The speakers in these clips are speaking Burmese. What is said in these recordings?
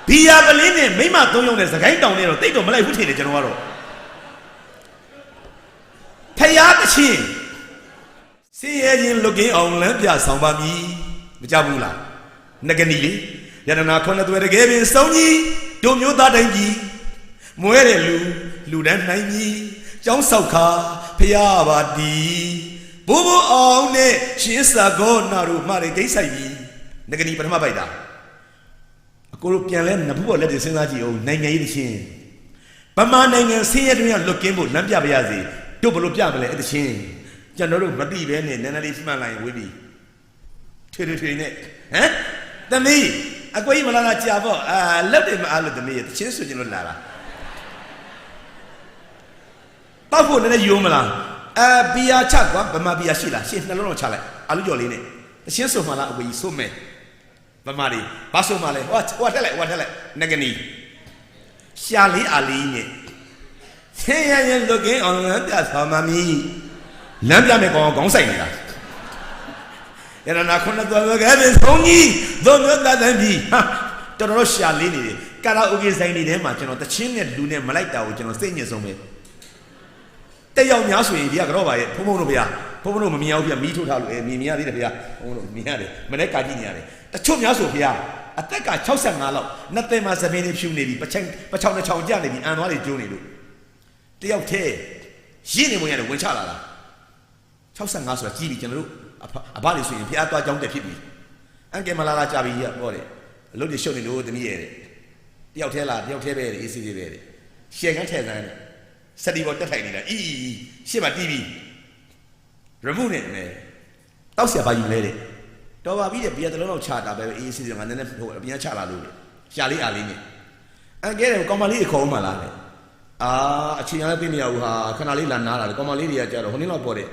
ဘီယာပလင်းနဲ့မိမသုံးယောက်နဲ့စကိုင်းတောင်နဲ့တော့တိတ်တော့မလိုက်ဘူးထင်တယ်ကျွန်တော်ကတော့ဖယားတချင်းစင်ရဲ့ရင်လုတ်ကင်းအောင်လမ်းပြဆောင်ပါမည်မကြဘူးလားငကနီလေးရတနာခွန်းသွဲတကယ်ပင်စုံကြီးတို့မျိုးသားတိုင်းကြီးမွဲတဲ့လူတန်းနိုင်ကြီးကျောင်းဆောက်ခါဖယားပါတီဘိုးဘိုးအောင်နဲ့ရှင်းစာကောနာတို့မှားတယ်ဂိတ်ဆိုင်ကြီးငကနီပထမပိုက်တာအကိုတို့ပြန်လဲနဖူးပေါ်လက်တွေစဉ်းစားကြည့်အောင်နိုင်ငံရေးတချင်းဗမာနိုင်ငံဆင်းရဲတွင်ကလွတ်ကင်းဖို့လမ်းပြပါရစေတို့ဘလို့ပြမလဲအဲ့တချင်းကျွန်တော်တို့မသိပဲနဲ့နည်းနည်းလေးမှန်လိုက်ဝေးပြီထွေနဲ့သမီးအကိုကြီးမလာတာကြာပေါ့လက်တွေမအားလို့သမီးတချင်းဆိုချင်လို့လာတာတောက်ဖို့နည်းနည်းယိုးမလားဘီယာချကွာဗမာဘီယာရှိလားရှင်းနှလုံးတော့ချလိုက်အာလူကြော်လေးနဲ့တချင်းဆိုမှလားအကိုကြီးဆိုမဲ့ဗမာတွေဘာဆိုမှလဲဟိုထက်လိုက်ငကနီရှာလေးအာလေးနဲ့ဆင်းရဲရင်လုတ်ကင်းအောင်လမ်းပြဆောင်ပါမည်လမ်းပြမယ်ကောင်ခေါင်းဆိုင်နေတာရတနာခွန်းသွဲကဲပင်ဆုံးကြီးသို့မျိုးသားတန်းကြီးတော်တော်ရှာလေးနေတယ်ကာရာအိုကေဆိုင်နေထဲမှာကျွန်တော်တချင်းနဲ့လူနဲ့မလိုက်တာကိုကျွန်တော်စိတ်ညစ်ဆုံးပဲတက်ရောက်များဆိုရင်ဒီကတော့ပါရဲ့ဖုံဖုံတို့ဗျာဖုံဖုံတို့မမြင်အောင်ဗျာမီးထိုးထားလို့မြင်ရသေးတယ်ဗျာဖုံဖုံတို့မြင်ရတယ်မနေ့ကာကြည့်နေရတယ်တချို့များဆိုဗျာအသက်က65လောက်နှစ်သိန်းမှာသပင်းလေးဖြူနေပြီပချောင်းတစ်ချောင်းကျနေပြီအန်သွားတွေကျိုးနေလို့တယောက်တည်းရင်းနေမရတယ်ဝင်ချလာတာ65ဆိုတာကြီးပြီကျွန်တော်တို့အဘလေးဆိုရင်ဖျားသွားကြောင်းတက်ဖြစ်ပြီအန်ကယ်မလာကြပြီဟောတယ်အလုပ်တွေရှုပ်နေလို့တမီးရဲ့တယောက်တည်းလားတယောက်တည်းပဲအေးစီးလေးပဲရှယ်ကန်းထဲဆိုင်တယ်စတီဘောတက်ထိုင်နေတာရှေ့မှာတီးပြီရမုနဲ့တောက်เสียပါယူလဲတဲ့တော်ပါပြီတဲ့ဘီယာတလုံးတော့ချတာပဲအေးစီးငါနည်းနည်းဟိုအပြင်ချလာလို့လေရှာလေးအားလေးနဲ့အန်ကယ်ကောင်မလေးခေါ်မှလာတယ်အချိန်ရလည်းပြင်မရဘူးဟာခဏလေးလာနားလာတယ်ကောင်မလေးတွေကကြတော့ဟိုနေ့တော့ပေါ်တယ်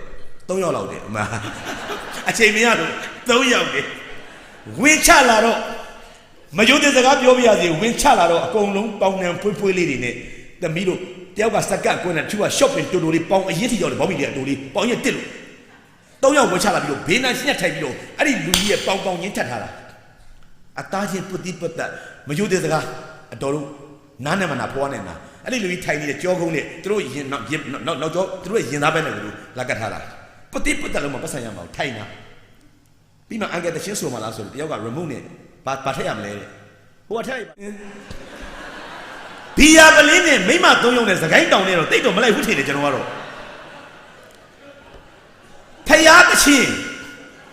3ယောက်လောက်တယ်အမအချိန်မရတော့3ယောက်တယ်ဝင်ချလာတော့မယုံတဲ့စကားပြောပြရစီဝင်ချလာတော့အကုန်လုံးပေါင်နှံဖွေးလေးတွေနဲ့သမီးတို့တယောက်ကစကတ်ကွင်းနဲ့သူက shop ပင်တူတူလေးပေါင်အရင်ထိရောက်တယ်ဘောမီတွေအတူလေးပေါင်ရင်တစ်လို့3ယောက်ဝင်ချလာပြီးတော့ဘေးနာညှက်ထိုက်ပြီးတော့အဲ့ဒီလူကြီးရဲ့ပေါင်ချင်းထပ်ထားတာအသားချင်းပုတိပတ်သက်မယုံတဲ့စကားအတော်တို့နားနဲ့မနာဖွားနဲ့နာအဲ့ဒီလူကြီးထိုင်နေတဲ့ကြောကုန်းနဲ့သူတို့ရင်နောက်ကြောသူတို့ရင်သားပဲနဲ့လို့လက်ကတ်ထားတာပတိပတ်သက်လုံးမပတ်ဆိုင်ရမှာထိုင်တာပြီးမှအန်ကယ်တချင်းဆိုမှလားဆိုတော့တယောက်က remote နဲ့ဘာထည့်ရမလဲတဲ့ဟိုကထည့်ဘီယာပလင်းနဲ့မိမသုံးယောက်နဲ့စကိုင်းတောင်နဲ့တော့တိတ်တော့မလိုက်ဘူးထင်တယ်ကျွန်တော်ကတော့ဖယားတချင်း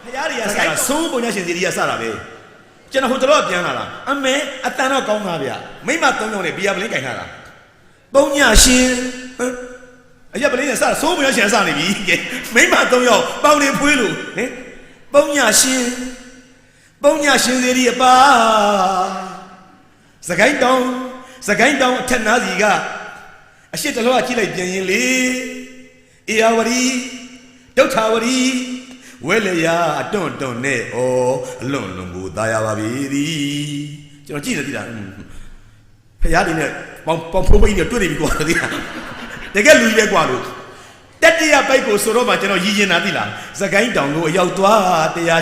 ဖယားတွေကစတာစိုးပုံရရှင်စီတွေကစတာပဲကျွန်တော်ဟိုတော့ပြန်လာတာအမေအတန်တော့ကောင်းတာဗျမိမသုံးယောက်နဲ့ဘီယာပလင်းကင်ထားတာပုံညရှင်အရက်ပလင်းနဲ့စတာစိုးပုံရရှင်စနေပြီမိမသုံးယောက်ပေါင်နေဖွေးလို့ပုံညရှင်စီတွေအပါစကိုင်းတောင်အထက်နားစီကအရှိတလောကကြည့်လိုက်ပြန်ရင်လေအေယာဝတီဒုဋ္ဌာဝတီဝဲလေယာတွန့်နဲ့အလွန်ကိုသားရပါပြီကျွန်တော်ကြည့်နေသိတာဖယားတွေနဲ့ပေါင်ဖိုးပိတ်နဲ့တွေ့နေပြီကွာသိလားတကယ်လူကြီးပဲကွာလို့တတိယပိုက်ကိုဆိုတော့မှကျွန်တော်ရည်ရင်တာသိလားစကိုင်းတောင်ကိုအရောက်သွားတရား